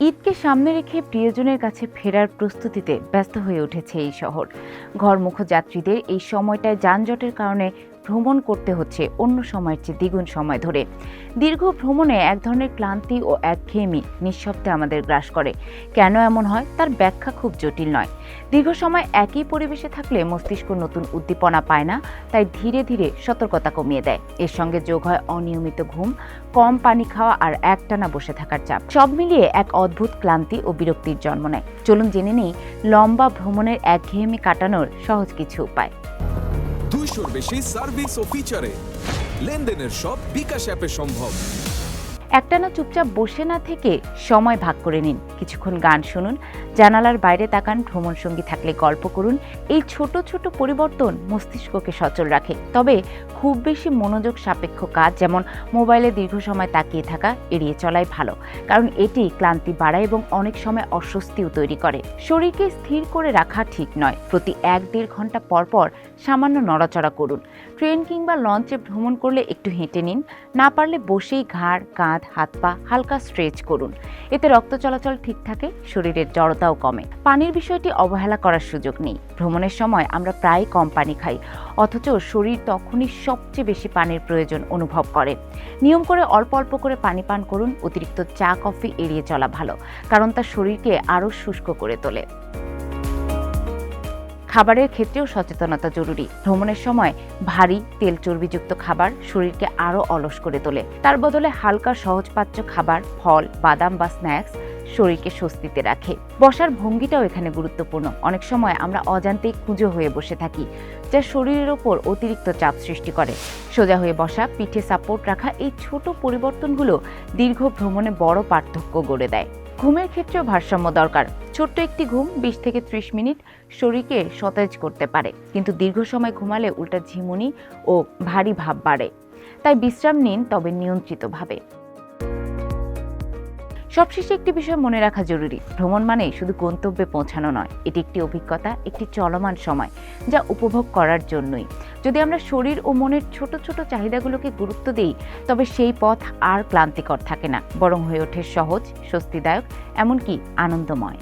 ঈদকে সামনে রেখে প্রিয়জনের কাছে ফেরার প্রস্তুতিতে ব্যস্ত হয়ে উঠেছে এই শহর। ঘরমুখো যাত্রীদের এই সময়টায় যানজটের কারণে ভ্রমণ করতে হচ্ছে অন্য সময়ের চেয়ে দ্বিগুণ সময় ধরে। দীর্ঘ ভ্রমণে এক ধরনের ক্লান্তি ও একঘেয়েমি নিঃশব্দে আমাদের গ্রাস করে। কেন এমন হয় তার ব্যাখ্যা খুব জটিল নয়। দীর্ঘ সময় একই পরিবেশে থাকলে মস্তিষ্ক নতুন উদ্দীপনা পায় না, তাই ধীরে ধীরে সতর্কতা কমিয়ে দেয়। এর সঙ্গে যোগ হয় অনিয়মিত ঘুম, কম পানি খাওয়া আর একটানা বসে থাকার চাপ। সব মিলিয়ে এক অদ্ভুত ক্লান্তি ও বিরক্তির জন্ম নেয়। চলুন জেনে নেই লম্বা ভ্রমণের একঘেয়েমি কাটানোর সহজ কিছু উপায়। 200-র বেশি সার্ভিস ও ফিচারে লেনদেনের সব বিকাশ অ্যাপে সম্ভব। একটানা চুপচাপ বসে না থেকে সময় ভাগ করে নিন। কিছুক্ষণ গান শুনুন, জানালার বাইরে তাকান, ভ্রমণ সঙ্গী থাকলে গল্প করুন। এই ছোট ছোট পরিবর্তন মস্তিষ্ককে সচল রাখে। তবে খুব বেশি মনোযোগ সাপেক্ষ কাজ যেমন মোবাইলে দীর্ঘ সময় তাকিয়ে থাকা এড়িয়ে চলাই ভালো, কারণ এটি ক্লান্তি বাড়ায় এবং অনেক সময় অস্বস্তিও তৈরি করে। শরীরকে স্থির করে রাখা ঠিক নয়। প্রতি 1-1.5 ঘন্টা পর পর সামান্য নড়াচড়া করুন। ট্রেন কিংবা লঞ্চে ভ্রমণ করলে একটু হেঁটে নিন। না পারলে বসেই ঘাড়, কাঁধ, হাত পা হালকা স্ট্রেচ করুন। এতে রক্ত চলাচল ঠিক থাকে, শরীরের জড়তাও কমে। পানির বিষয়টি অবহেলা করার সুযোগ নেই। ভ্রমণের সময় আমরা প্রায় কম পানি খাই, অথচ শরীর তখনই সবচেয়ে বেশি পানির প্রয়োজন অনুভব করে। নিয়ম করে অল্প অল্প করে পানি পান করুন। অতিরিক্ত চা কফি এড়িয়ে চলা ভালো, কারণ তা শরীরকে আরও শুষ্ক করে তোলে। খাবারের ক্ষেত্রেও সচেতনতা জরুরি। ভ্রমণের সময় ভারী তেল চর্বিযুক্ত খাবার শরীরকে আরও অলস করে তোলে। তার বদলে হালকা সহজপাচ্য খাবার, ফল, বাদাম বা স্ন্যাক্স শরীরকে স্বস্তিতে রাখে। বসার ভঙ্গিটাও এখানে গুরুত্বপূর্ণ। অনেক সময় আমরা অজান্তেই কুঁজো হয়ে বসে থাকি, যা শরীরের ওপর অতিরিক্ত চাপ সৃষ্টি করে। সোজা হয়ে বসা, পিঠে সাপোর্ট রাখা, এই ছোট পরিবর্তনগুলো দীর্ঘ ভ্রমণে বড় পার্থক্য গড়ে দেয়। ঘুমের ক্ষেত্রেও ভারসাম্য দরকার। ছোট্ট একটি ঘুম 20 থেকে 30 মিনিট শরীরকে সতেজ করতে পারে, কিন্তু দীর্ঘ সময় ঘুমালে উল্টা ঝিমুনি ও ভারী ভাব বাড়ে। তাই বিশ্রাম নিন, তবে নিয়ন্ত্রিতভাবে। সবশেষে একটি বিষয় মনে রাখা জরুরি, ভ্রমণ মানে শুধু গন্তব্যে পৌঁছানো নয়, এটি একটি অভিজ্ঞতা, একটি চলমান সময় যা উপভোগ করার জন্যই। যদি আমরা শরীর ও মনের ছোট ছোট চাহিদাগুলোকে গুরুত্ব দিই, তবে সেই পথ আর ক্লান্তিকর থাকে না, বরং হয়ে ওঠে সহজ, স্বস্তিদায়ক, এমনকি আনন্দময়।